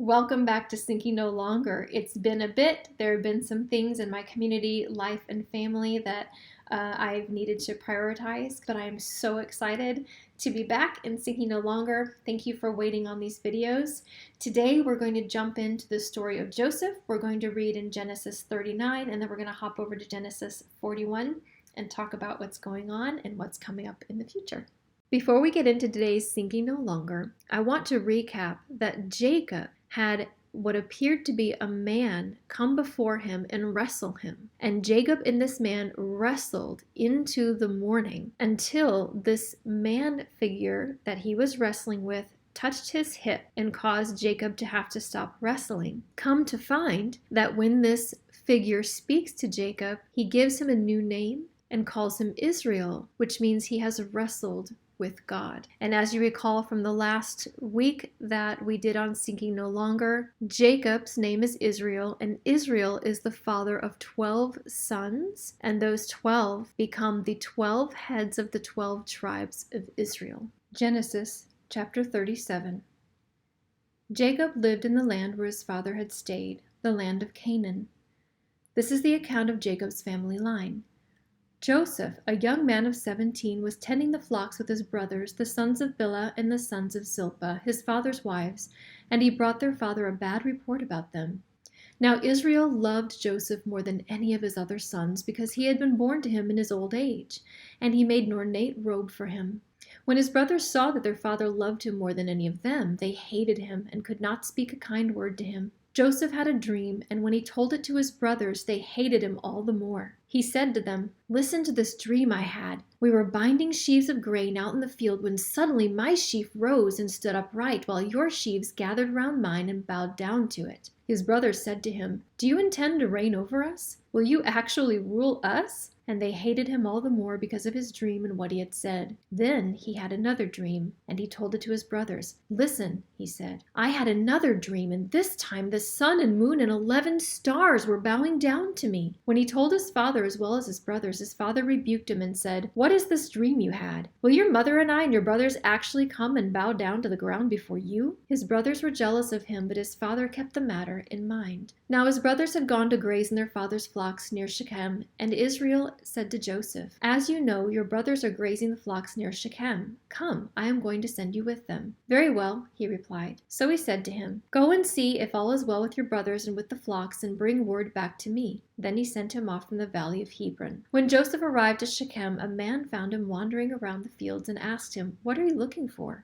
Welcome back to Sinking No Longer. It's been a bit. There have been some things in my community, life, and family that I've needed to prioritize, but I am so excited to be back in Sinking No Longer. Thank you for waiting on these videos. Today we're going to jump into the story of Joseph. We're going to read in Genesis 39, and then we're going to hop over to Genesis 41 and talk about what's going on and what's coming up in the future. Before we get into today's Sinking No Longer, I want to recap that Jacob had what appeared to be a man come before him and wrestle him. And Jacob and this man wrestled into the morning until this man figure that he was wrestling with touched his hip and caused Jacob to have to stop wrestling. Come to find that when this figure speaks to Jacob, he gives him a new name and calls him Israel, which means he has wrestled with God. And as you recall from the last week that we did on Sinking No Longer, Jacob's name is Israel, and Israel is the father of 12 sons, and those 12 become the 12 heads of the 12 tribes of Israel. Genesis chapter 37. Jacob lived in the land where his father had stayed, the land of Canaan. This is the account of Jacob's family line. Joseph, a young man of 17, was tending the flocks with his brothers, the sons of Bilhah and the sons of Zilpah, his father's wives, and he brought their father a bad report about them. Now Israel loved Joseph more than any of his other sons, because he had been born to him in his old age, and he made an ornate robe for him. When his brothers saw that their father loved him more than any of them, they hated him and could not speak a kind word to him. Joseph had a dream, and when he told it to his brothers, they hated him all the more. He said to them, "Listen to this dream I had. We were binding sheaves of grain out in the field when suddenly my sheaf rose and stood upright, while your sheaves gathered round mine and bowed down to it." His brothers said to him, "Do you intend to reign over us? Will you actually rule us?" And they hated him all the more because of his dream and what he had said. Then he had another dream, and he told it to his brothers. "Listen," he said, "I had another dream, and this time the sun and moon and 11 stars were bowing down to me." When he told his father as well as his brothers, his father rebuked him and said, "What is this dream you had? Will your mother and I and your brothers actually come and bow down to the ground before you?" His brothers were jealous of him, but his father kept the matter in mind. Now his brothers had gone to graze in their father's flocks near Shechem, and Israel said to Joseph, "As you know, your brothers are grazing the flocks near Shechem. Come, I am going to send you with them." "Very well," he replied. So he said to him, "Go and see if all is well with your brothers and with the flocks, and bring word back to me." Then he sent him off from the valley of Hebron. When Joseph arrived at Shechem, a man found him wandering around the fields and asked him, "What are you looking for?"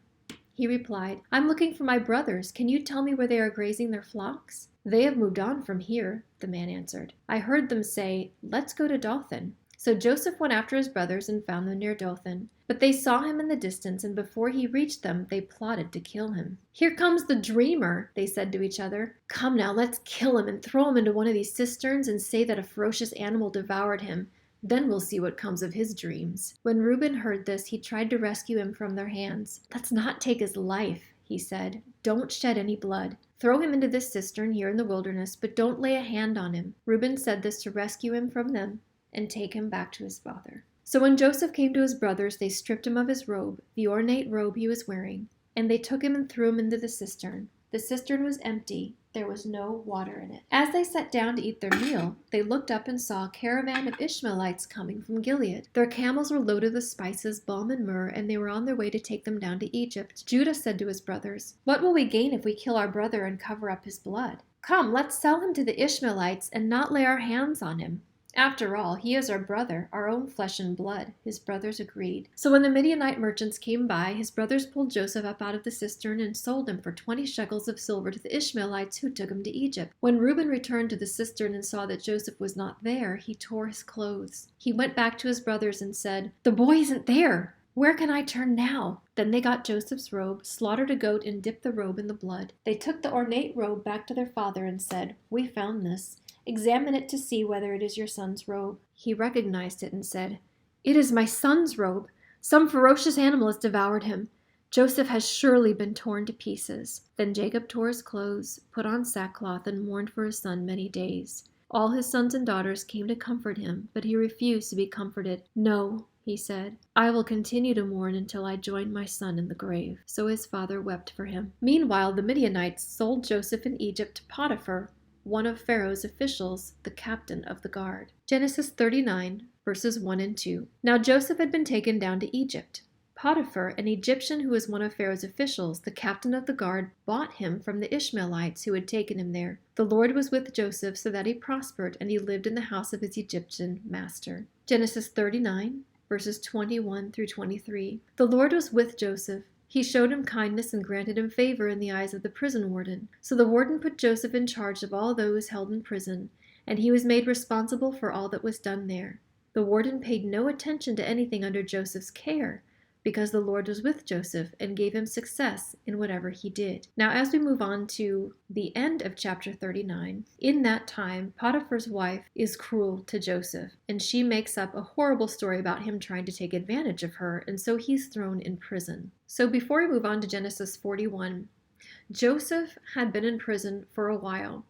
He replied, "I'm looking for my brothers. Can you tell me where they are grazing their flocks?" "They have moved on from here," the man answered. "I heard them say, 'Let's go to Dothan.'" So Joseph went after his brothers and found them near Dothan. But they saw him in the distance, and before he reached them, they plotted to kill him. "Here comes the dreamer," they said to each other. "Come now, let's kill him and throw him into one of these cisterns and say that a ferocious animal devoured him. Then we'll see what comes of his dreams." When Reuben heard this, he tried to rescue him from their hands. "Let's not take his life," he said. "Don't shed any blood. Throw him into this cistern here in the wilderness, but don't lay a hand on him." Reuben said this to rescue him from them and take him back to his father. So when Joseph came to his brothers, they stripped him of his robe, the ornate robe he was wearing, and they took him and threw him into the cistern. The cistern was empty. There was no water in it. As they sat down to eat their meal, they looked up and saw a caravan of Ishmaelites coming from Gilead. Their camels were loaded with spices, balm, and myrrh, and they were on their way to take them down to Egypt. Judah said to his brothers, "What will we gain if we kill our brother and cover up his blood? Come, let's sell him to the Ishmaelites and not lay our hands on him. After all, he is our brother, our own flesh and blood." His brothers agreed. So when the Midianite merchants came by, his brothers pulled Joseph up out of the cistern and sold him for 20 shekels of silver to the Ishmaelites, who took him to Egypt. When Reuben returned to the cistern and saw that Joseph was not there, he tore his clothes. He went back to his brothers and said, "The boy isn't there. Where can I turn now?" Then they got Joseph's robe, slaughtered a goat, and dipped the robe in the blood. They took the ornate robe back to their father and said, "We found this. Examine it to see whether it is your son's robe." He recognized it and said, "It is my son's robe. Some ferocious animal has devoured him. Joseph has surely been torn to pieces." Then Jacob tore his clothes, put on sackcloth, and mourned for his son many days. All his sons and daughters came to comfort him, but he refused to be comforted. "No," he said. "I will continue to mourn until I join my son in the grave." So his father wept for him. Meanwhile, the Midianites sold Joseph in Egypt to Potiphar, one of Pharaoh's officials, the captain of the guard. Genesis 39, verses 1 and 2. Now Joseph had been taken down to Egypt. Potiphar, an Egyptian who was one of Pharaoh's officials, the captain of the guard, bought him from the Ishmaelites who had taken him there. The Lord was with Joseph so that he prospered, and he lived in the house of his Egyptian master. Genesis 39, verses 21 through 23. The Lord was with Joseph. He showed him kindness and granted him favor in the eyes of the prison warden. So the warden put Joseph in charge of all those held in prison, and he was made responsible for all that was done there. The warden paid no attention to anything under Joseph's care, because the Lord was with Joseph and gave him success in whatever he did. Now, as we move on to the end of chapter 39, in that time, Potiphar's wife is cruel to Joseph, and she makes up a horrible story about him trying to take advantage of her, and so he's thrown in prison. So before we move on to Genesis 41, Joseph had been in prison for a while,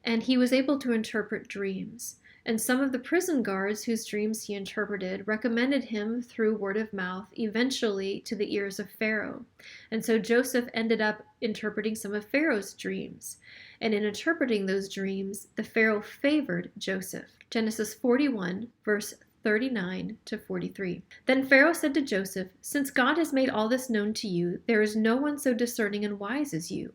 and he was able to interpret dreams. And some of the prison guards whose dreams he interpreted recommended him through word of mouth eventually to the ears of Pharaoh. And so Joseph ended up interpreting some of Pharaoh's dreams. And in interpreting those dreams, the Pharaoh favored Joseph. Genesis 41, verse 39 to 43. Then Pharaoh said to Joseph, "Since God has made all this known to you, there is no one so discerning and wise as you.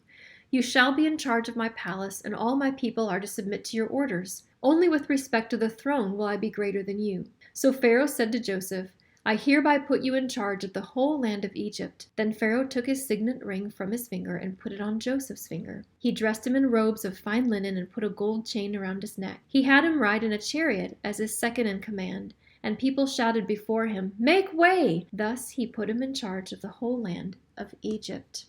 You shall be in charge of my palace, and all my people are to submit to your orders. Only with respect to the throne will I be greater than you." So Pharaoh said to Joseph, "I hereby put you in charge of the whole land of Egypt." Then Pharaoh took his signet ring from his finger and put it on Joseph's finger. He dressed him in robes of fine linen and put a gold chain around his neck. He had him ride in a chariot as his second in command, and people shouted before him, "Make way!" Thus he put him in charge of the whole land of Egypt.